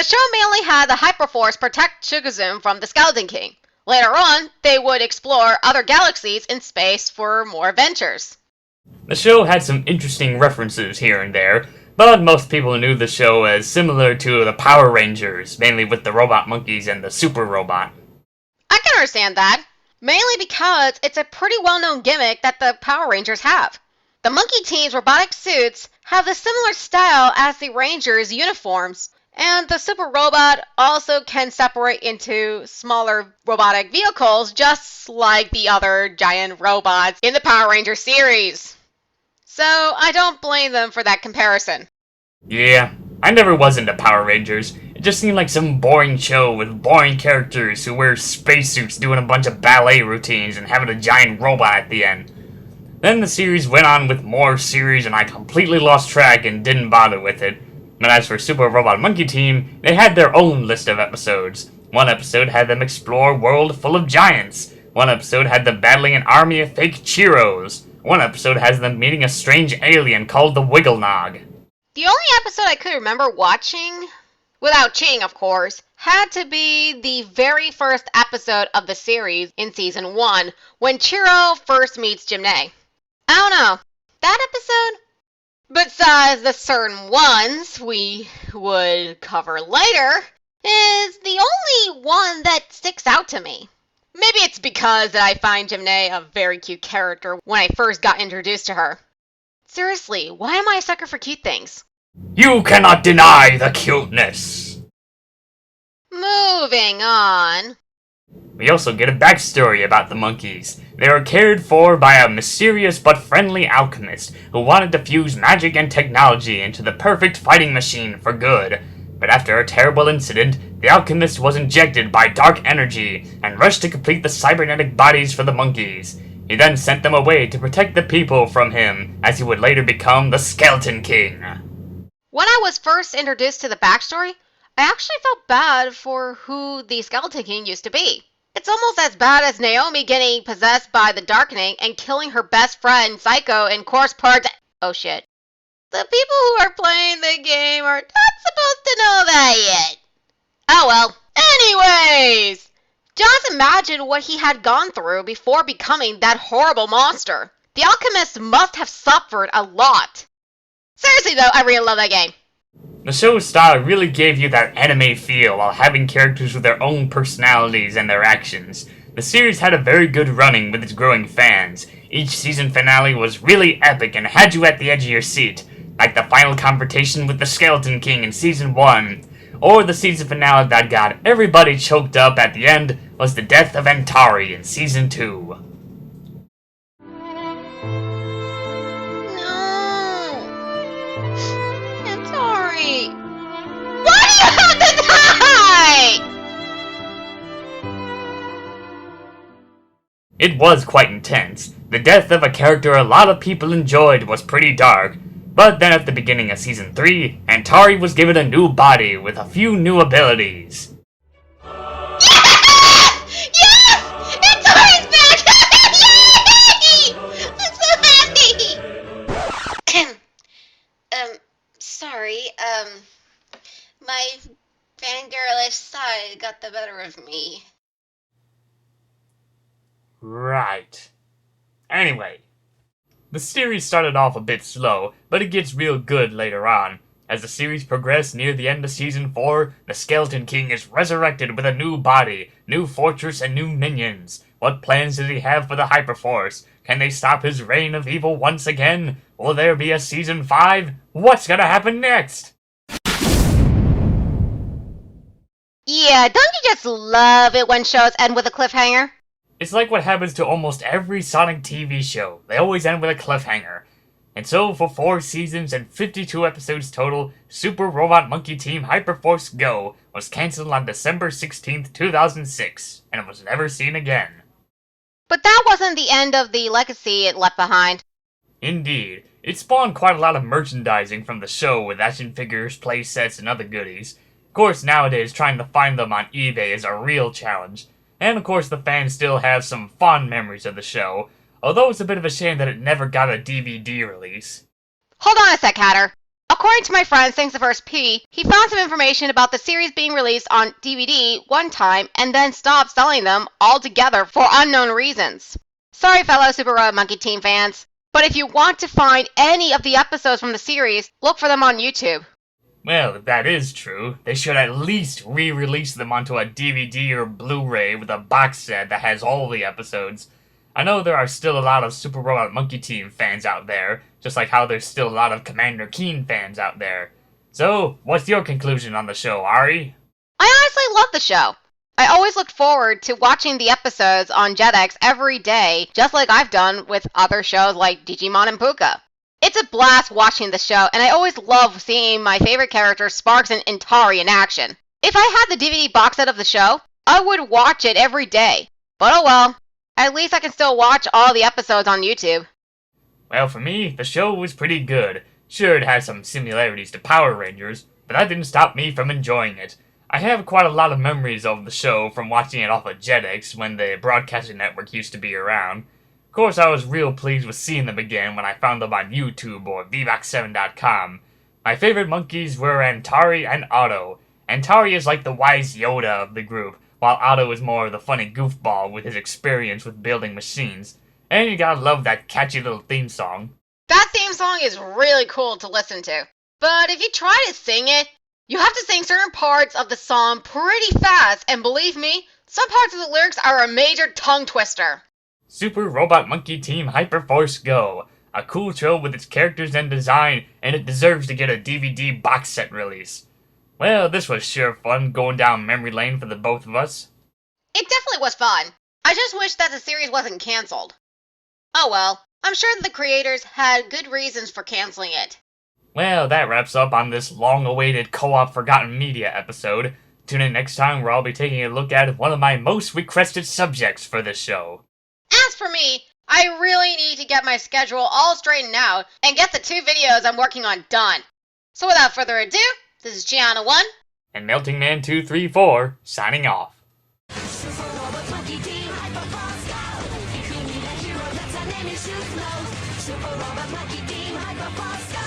The show mainly had the Hyperforce protect Shugazum from the Skeleton King. Later on, they would explore other galaxies in space for more adventures. The show had some interesting references here and there, but most people knew the show as similar to the Power Rangers, mainly with the robot monkeys and the super robot. I can understand that, mainly because it's a pretty well-known gimmick that the Power Rangers have. The monkey team's robotic suits have a similar style as the Rangers' uniforms, and the super robot also can separate into smaller robotic vehicles just like the other giant robots in the Power Rangers series. So I don't blame them for that comparison. Yeah, I never was into Power Rangers. It just seemed like some boring show with boring characters who wear spacesuits doing a bunch of ballet routines and having a giant robot at the end. Then the series went on with more series and I completely lost track and didn't bother with it. And as for Super Robot Monkey Team, they had their own list of episodes. One episode had them explore a world full of giants. One episode had them battling an army of fake Cheeros. One episode has them meeting a strange alien called the Wigglenog. The only episode I could remember watching, without cheating of course, had to be the very first episode of the series in Season 1, when Chiro first meets Jimne. I don't know, that episode? Besides the certain ones we would cover later, is the only one that sticks out to me. Maybe it's because I find Jimne a very cute character when I first got introduced to her. Seriously, why am I a sucker for cute things? You cannot deny the cuteness! Moving on. We also get a backstory about the monkeys. They were cared for by a mysterious but friendly alchemist who wanted to fuse magic and technology into the perfect fighting machine for good. But after a terrible incident, the alchemist was injected by dark energy and rushed to complete the cybernetic bodies for the monkeys. He then sent them away to protect the people from him, as he would later become the Skeleton King. When I was first introduced to the backstory, I actually felt bad for who the Skeleton King used to be. It's almost as bad as Naomi getting possessed by the Darkening and killing her best friend, Psycho, in course part. Oh shit. The people who are playing the game are not supposed to know that yet. Oh well. Anyways! Just imagine what he had gone through before becoming that horrible monster. The alchemist must have suffered a lot. Seriously though, I really love that game. The show's style really gave you that anime feel while having characters with their own personalities and their actions. The series had a very good running with its growing fans. Each season finale was really epic and had you at the edge of your seat, like the final confrontation with the Skeleton King in Season 1, or the season finale that got everybody choked up at the end was the death of Antari in Season 2. Why do you have to die? It was quite intense. The death of a character a lot of people enjoyed was pretty dark, but then at the beginning of Season 3, Antari was given a new body with a few new abilities. Yes! Yes! Antari's back! Yay! I'm so happy! Sorry, my fangirlish side got the better of me. Right. Anyway, the series started off a bit slow, but it gets real good later on. As the series progressed near the end of Season 4, the Skeleton King is resurrected with a new body, new fortress, and new minions. What plans does he have for the Hyperforce? Can they stop his reign of evil once again? Will there be a Season 5? What's gonna happen next? Yeah, don't you just love it when shows end with a cliffhanger? It's like what happens to almost every Sonic TV show. They always end with a cliffhanger. And so, for 4 seasons and 52 episodes total, Super Robot Monkey Team Hyperforce Go was cancelled on December 16th, 2006, and it was never seen again. But that wasn't the end of the legacy it left behind. Indeed. It spawned quite a lot of merchandising from the show with action figures, play sets, and other goodies. Of course, nowadays, trying to find them on eBay is a real challenge. And of course, the fans still have some fond memories of the show, although it's a bit of a shame that it never got a DVD release. Hold on a sec, Hatter. According to my friend Thanks the First P, he found some information about the series being released on DVD one time and then stopped selling them altogether for unknown reasons. Sorry, fellow Super Robot Monkey Team fans, but if you want to find any of the episodes from the series, look for them on YouTube. Well, if that is true, they should at least re-release them onto a DVD or Blu-ray with a box set that has all the episodes. I know there are still a lot of Super Robot Monkey Team fans out there, just like how there's still a lot of Commander Keen fans out there. So, what's your conclusion on the show, Ari? I honestly love the show. I always looked forward to watching the episodes on Jetix every day, just like I've done with other shows like Digimon and Puka. It's a blast watching the show, and I always love seeing my favorite characters, Sparks and Intari, in action. If I had the DVD box set of the show, I would watch it every day. But oh well, at least I can still watch all the episodes on YouTube. Well, for me, the show was pretty good. Sure, it had some similarities to Power Rangers, but that didn't stop me from enjoying it. I have quite a lot of memories of the show from watching it off of Jetix when the broadcasting network used to be around. Of course, I was real pleased with seeing them again when I found them on YouTube or VVAX7.com. My favorite monkeys were Antari and Otto. Antari is like the wise Yoda of the group, while Otto is more of the funny goofball with his experience with building machines. And you gotta love that catchy little theme song. That theme song is really cool to listen to. But if you try to sing it, you have to sing certain parts of the song pretty fast, and believe me, some parts of the lyrics are a major tongue twister. Super Robot Monkey Team Hyperforce Go! A cool show with its characters and design, and it deserves to get a DVD box set release. Well, this was sure fun going down memory lane for the both of us. It definitely was fun. I just wish that the series wasn't cancelled. Oh well, I'm sure that the creators had good reasons for canceling it. Well, that wraps up on this long-awaited Co-op Forgotten Media episode. Tune in next time where I'll be taking a look at one of my most requested subjects for this show. As for me, I really need to get my schedule all straightened out and get the 2 videos I'm working on done. So without further ado, this is Gianna1 and Melting Man 234 signing off. Super Robot Monkey Team Hyperforce Go! If you need a hero that's an name you should know. Super Robot Monkey Team Hyperforce Go!